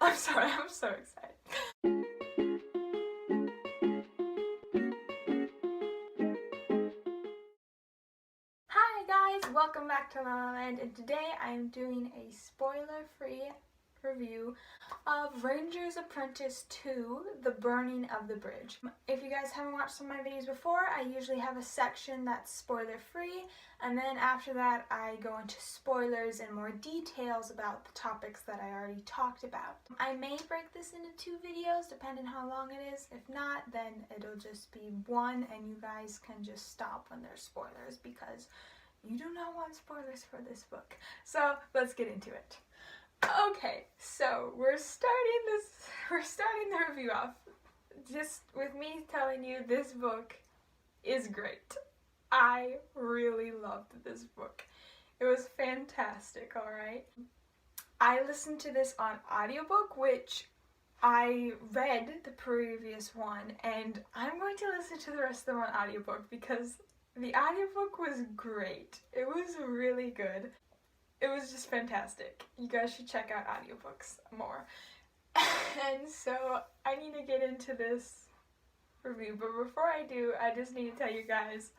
I'm sorry, I'm so excited. Hi guys, welcome back to La La Land, and today I am doing a spoiler-free review of Rangers Apprentice 2, The Burning of the Bridge. If you guys haven't watched some of my videos before, I usually have a section that's spoiler-free, and then after that I go into spoilers and more details about the topics that I already talked about. I may break this into 2 videos depending how long it is. If not, then it'll just be one and you guys can just stop when there's spoilers because you do not want spoilers for this book. So let's get into it. Okay, so we're starting the review off just with me telling you this book is great. I really loved this book. It was fantastic, alright? I listened to this on audiobook, which I read the previous one, and I'm going to listen to the rest of them on audiobook because the audiobook was great. It was really good. It was just fantastic. You guys should check out audiobooks more. And so I need to get into this review, but before I do, I just need to tell you guys,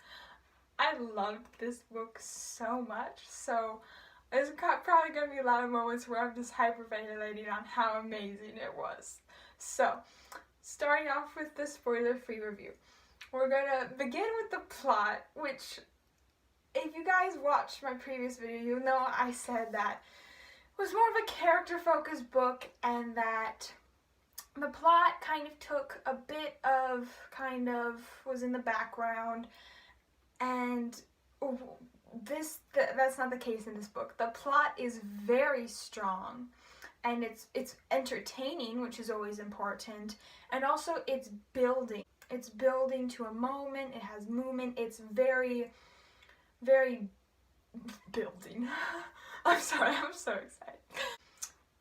I loved this book so much. So there's probably going to be a lot of moments where I'm just hyperventilating on how amazing it was. So, starting off with the spoiler-free review. We're going to begin with the plot, which, if you guys watched my previous video, you'll know I said that it was more of a character-focused book and that the plot kind of took a bit of, was in the background, and that's not the case in this book. The plot is very strong, and it's entertaining, which is always important, and also it's building. It's building to a moment, it has movement, it's very building. I'm sorry, I'm so excited.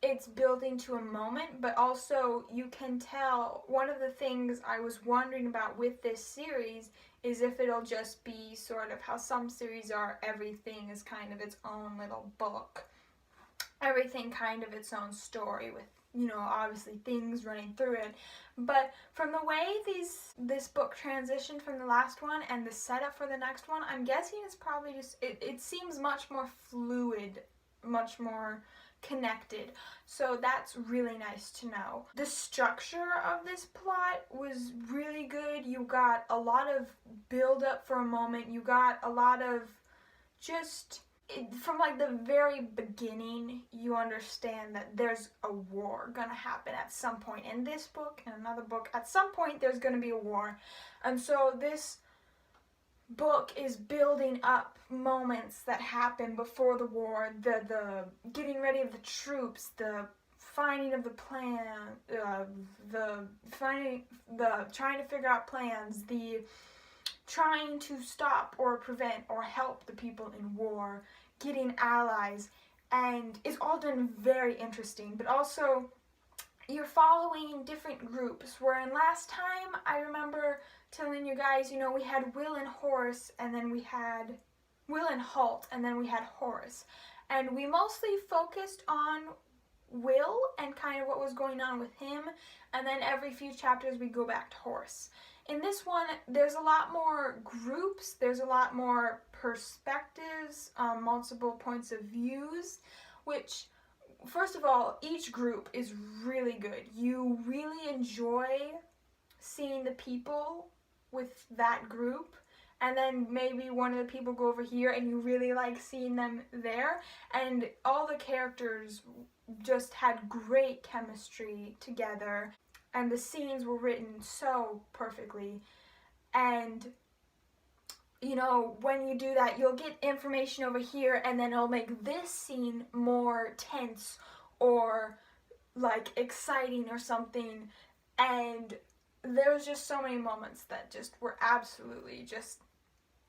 It's building to a moment, but also you can tell one of the things I was wondering about with this series is if it'll just be sort of how some series are, everything is kind of its own little book. Everything kind of its own story with, you know, obviously things running through it. But from the way this book transitioned from the last one and the setup for the next one, I'm guessing it's probably just, it seems much more fluid, much more connected. So that's really nice to know. The structure of this plot was really good. You got a lot of build up for a moment. You got a lot of just... from like the very beginning, you understand that there's a war gonna happen at some point in this book and another book. At some point there's gonna be a war, and so this book is building up moments that happen before the war, the getting ready of the troops, the finding of the plan, the trying to figure out plans, the trying to stop or prevent or help the people in war, getting allies, and it's all done very interesting. But also, you're following different groups, where in last time, I remember telling you guys, you know, we had Will and Horace, and then we had Will and Halt, and then we had Horace. And we mostly focused on Will and kind of what was going on with him, and then every few chapters we go back to Horace. In this one, there's a lot more groups, there's a lot more perspectives, multiple points of views, which, first of all, each group is really good. You really enjoy seeing the people with that group, and then maybe one of the people go over here and you really like seeing them there, and all the characters just had great chemistry together. And the scenes were written so perfectly. And, you know, when you do that, you'll get information over here and then it'll make this scene more tense or, like, exciting or something. And there was just so many moments that just were absolutely just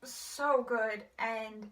so good. And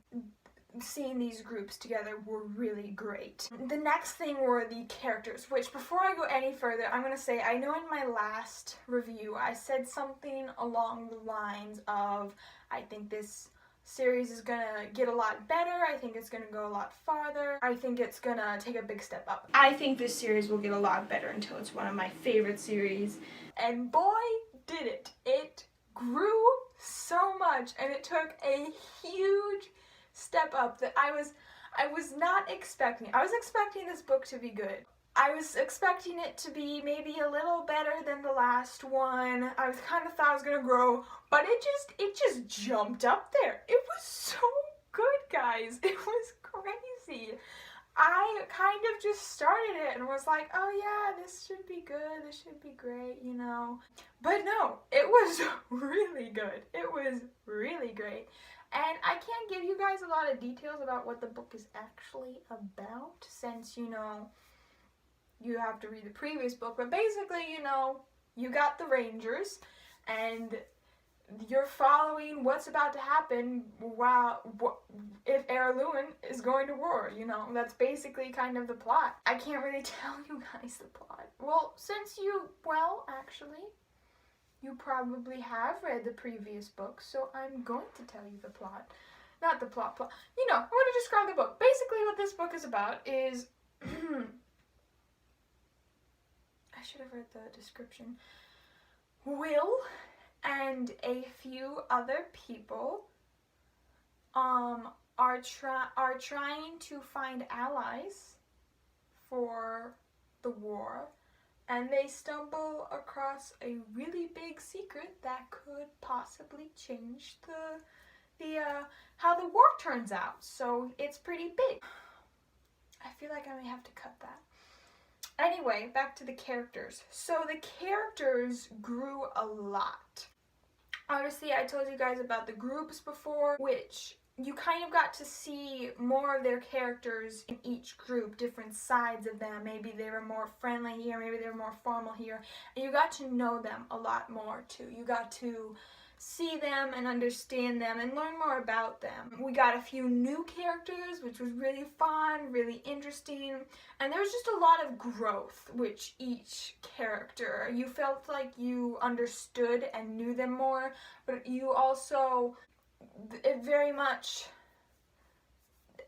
seeing these groups together were really great. The next thing were the characters, which before I go any further, I'm going to say, I know in my last review I said something along the lines of, I think this series is gonna get a lot better. I think it's gonna go a lot farther. I think it's gonna take a big step up. I think this series will get a lot better until it's one of my favorite series. And boy, did it. It grew so much, and it took a huge step up that I was not expecting. I was expecting this book to be good. I was expecting it to be maybe a little better than the last one. I was kind of thought it was gonna grow, but it just jumped up there. It was so good, guys. It was crazy. I kind of just started it and was like, oh yeah, this should be good, this should be great, you know. But no, it was really good. It was really great. And I can't give you guys a lot of details about what the book is actually about, since, you know, you have to read the previous book. But basically, you know, you got the Rangers, and you're following what's about to happen if Heirloom is going to war, you know. That's basically kind of the plot. I can't really tell you guys the plot. Well, since actually, you probably have read the previous book, so I'm going to tell you the plot. Not the plot. You know, I'm going to describe the book. Basically, what this book is about is... I should have read the description. Will and a few other people are trying to find allies for the war, and they stumble across a really big secret that could possibly change the how the war turns out. So it's pretty big. I feel like I may have to cut that. Anyway, back to the characters. So the characters grew a lot. Obviously, I told you guys about the groups before, which you kind of got to see more of their characters in each group, different sides of them. Maybe they were more friendly here, maybe they were more formal here. And you got to know them a lot more too. You got to see them and understand them and learn more about them. We got a few new characters, which was really fun, really interesting, and there was just a lot of growth with each character. You felt like you understood and knew them more, but you also, it very much,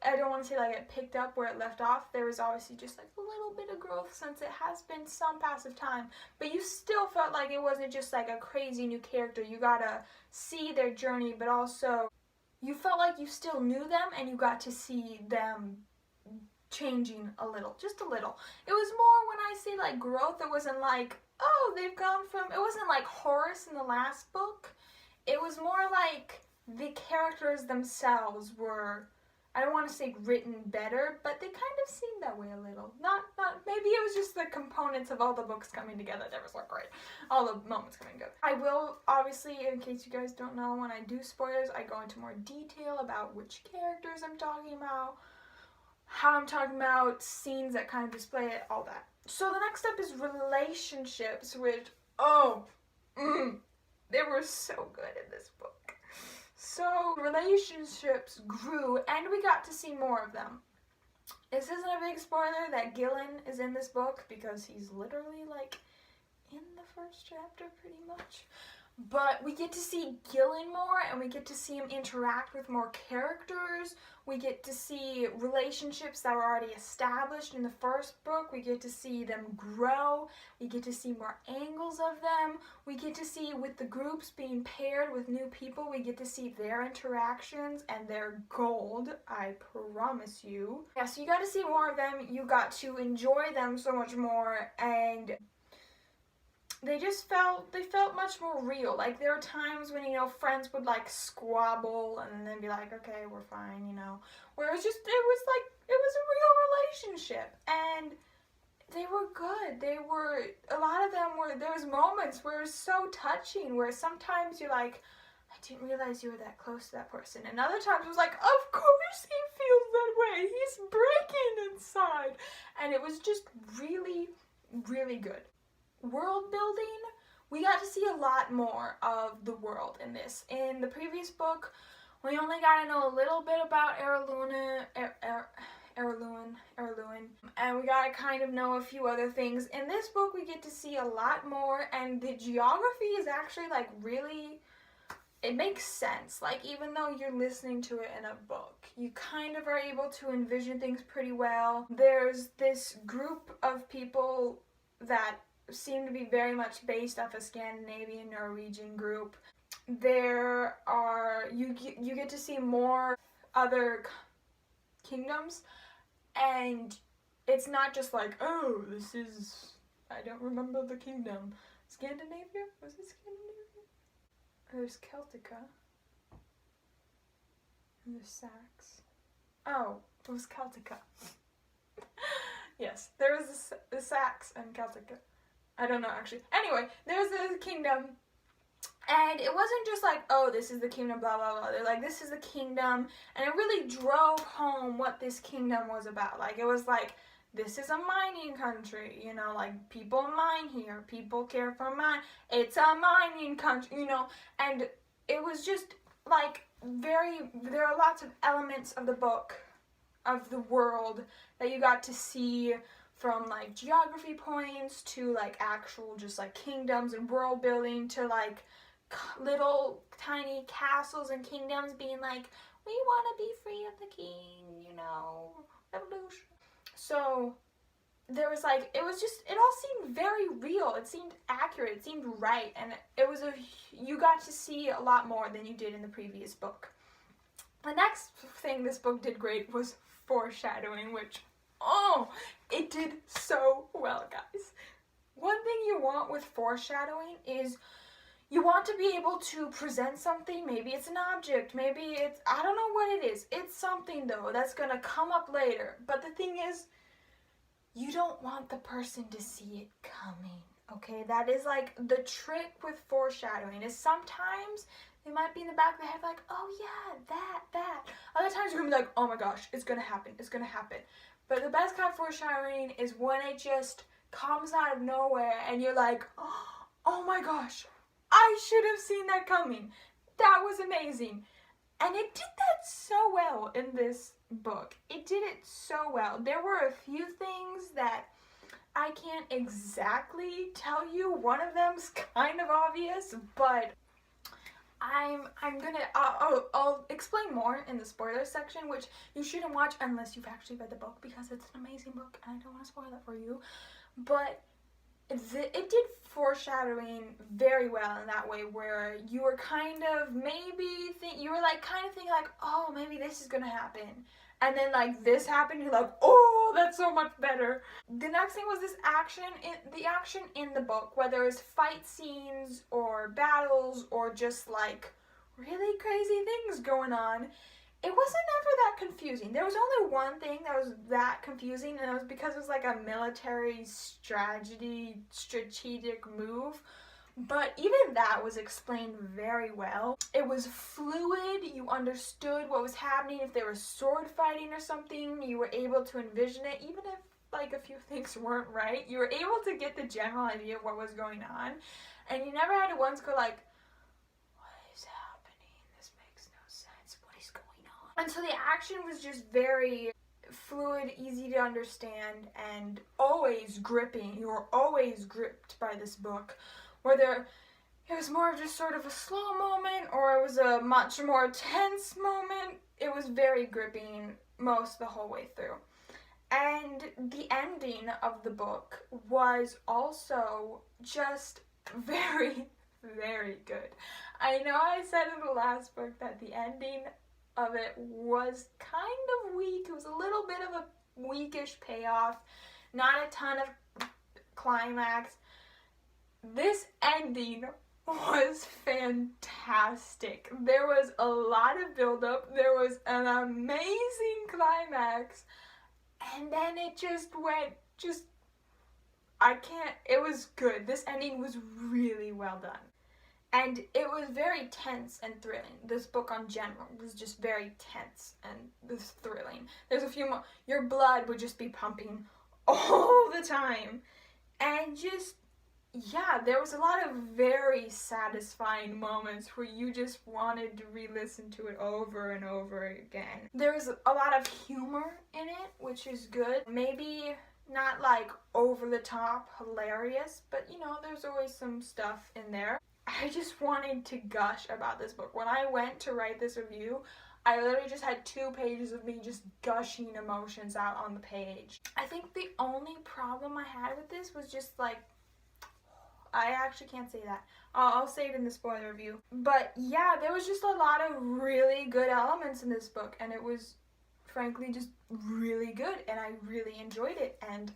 I don't want to say like it picked up where it left off. There was obviously just like a little bit of growth since it has been some passive time, but you still felt like it wasn't just like a crazy new character. You gotta see their journey, but also you felt like you still knew them and you got to see them changing a little, just a little. It was more, when I say like growth, it wasn't like, oh, they've gone from, it wasn't like Horace in the last book. It was more like the characters themselves were, I don't want to say written better, but they kind of seemed that way a little. Not, maybe it was just the components of all the books coming together that was like great. All the moments coming together. I will, obviously, in case you guys don't know, when I do spoilers, I go into more detail about which characters I'm talking about, how I'm talking about, scenes that kind of display it, all that. So the next step is relationships, which, they were so good in this book. So relationships grew, and we got to see more of them. This isn't a big spoiler that Gillen is in this book, because he's literally like in the first chapter pretty much. But we get to see Gillen more, and we get to see him interact with more characters. We get to see relationships that were already established in the first book. We get to see them grow. We get to see more angles of them. We get to see, with the groups being paired with new people, we get to see their interactions, and they're gold, I promise you. Yeah, so you got to see more of them. You got to enjoy them so much more, and they felt much more real. Like, there were times when, you know, friends would like squabble and then be like, okay, we're fine, you know. Where it was a real relationship, and they were good. A lot of them were, there was moments where it was so touching, where sometimes you're like, I didn't realize you were that close to that person. And other times it was like, of course he feels that way. He's breaking inside. And it was just really, really good. World building, we got to see a lot more of the world in this. In the previous book, we only got to know a little bit about Heirloom, and we got to kind of know a few other things. In this book, we get to see a lot more, and the geography is actually like really, it makes sense. Like, even though you're listening to it in a book, you kind of are able to envision things pretty well. There's this group of people that seem to be very much based off a Scandinavian Norwegian group. There are, you get to see more other kingdoms, and it's not just like, oh, this is, I don't remember the kingdom. Scandinavia? Was it Scandinavia? There's Celtica. And there's Sax. Oh, it was Celtica. Yes, there was the Sax and Celtica. I don't know, actually. Anyway, there's the kingdom. And it wasn't just like, oh, this is the kingdom, blah, blah, blah. They're like, this is the kingdom. And it really drove home what this kingdom was about. Like, it was like, this is a mining country, you know, like, people mine here. People care for mine. It's a mining country, you know. And it was just, like, there are lots of elements of the book, of the world, that you got to see, from like geography points to like actual just like kingdoms and world building to like little tiny castles and kingdoms being like, we want to be free of the king, you know, revolution. So there was like, it all seemed very real. It seemed accurate. It seemed right. And you got to see a lot more than you did in the previous book. The next thing this book did great was foreshadowing, which, oh, it did so well, guys. One thing you want with foreshadowing is you want to be able to present something. Maybe it's an object, maybe it's, I don't know what it is. It's something, though, that's going to come up later. But the thing is, you don't want the person to see it coming, okay? That is like the trick with foreshadowing, is sometimes they might be in the back of the head like, oh yeah, that. Other times you're going to be like, oh my gosh, it's going to happen. But the best kind of foreshadowing is when it just comes out of nowhere and you're like, oh my gosh, I should have seen that coming. That was amazing. And it did that so well in this book. It did it so well. There were a few things that I can't exactly tell you. One of them's kind of obvious, but I'll explain more in the spoilers section, which you shouldn't watch unless you've actually read the book, because it's an amazing book and I don't want to spoil it for you. But it did foreshadowing very well in that way, where you were kind of thinking like, oh, maybe this is gonna happen, and then like this happened, you're like, oh, that's so much better. The next thing was the action in the book, whether it's fight scenes or battles or just like really crazy things going on. It wasn't ever that confusing. There was only one thing that was that confusing, and it was because it was like a military strategic move. But even that was explained very well. It was fluid. You understood what was happening. If there was sword fighting or something, you were able to envision it. Even if like a few things weren't right, you were able to get the general idea of what was going on. And you never had to once go like, and so the action was just very fluid, easy to understand, and always gripping. You were always gripped by this book. Whether it was more of just sort of a slow moment or it was a much more tense moment, it was very gripping most the whole way through. And the ending of the book was also just very, very good. I know I said in the last book that the ending of it was kind of weak. It was a little bit of a weakish payoff, not a ton of climax. This ending was fantastic. There was a lot of buildup. There was an amazing climax, and then it just went, it was good. This ending was really well done. And it was very tense and thrilling. This book on general was just very tense and thrilling. There's a few more, your blood would just be pumping all the time. And just, yeah, there was a lot of very satisfying moments where you just wanted to re-listen to it over and over again. There was a lot of humor in it, which is good. Maybe not like over the top hilarious, but you know, there's always some stuff in there. I just wanted to gush about this book. When I went to write this review, I literally just had 2 pages of me just gushing emotions out on the page. I think the only problem I had with this was just like, I actually can't say that. I'll say it in the spoiler review. But yeah, there was just a lot of really good elements in this book, and it was frankly just really good, and I really enjoyed it, and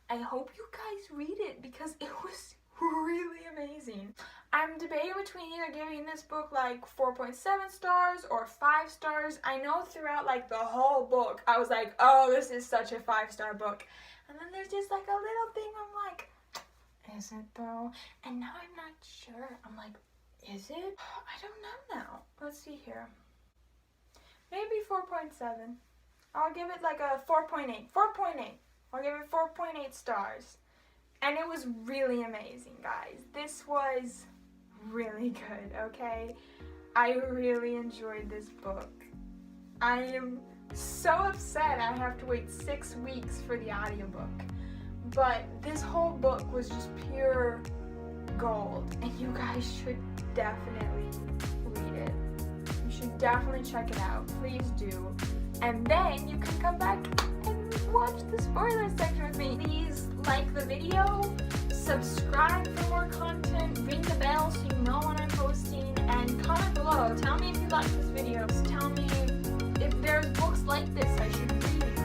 I hope you guys read it because it was really amazing. I'm debating between either giving this book like 4.7 stars or 5 stars. I know throughout like the whole book I was like, oh, this is such a 5-star book, and then there's just like a little thing I'm like, is it though? And now I'm not sure. I'm like, is it? I don't know now. Let's see here. Maybe 4.7. I'll give it like a 4.8. 4.8. I'll give it 4.8 stars. And it was really amazing, guys. This was really good, okay? I really enjoyed this book. I am so upset I have to wait 6 weeks for the audiobook. But this whole book was just pure gold, and you guys should definitely read it. You should definitely check it out. Please do. And then you can come back and watch the spoiler section with me. Please like the video, subscribe for more content, ring the bell so you know when I'm posting, and comment below. Tell me if you like this video. Tell me if there's books like this I should read.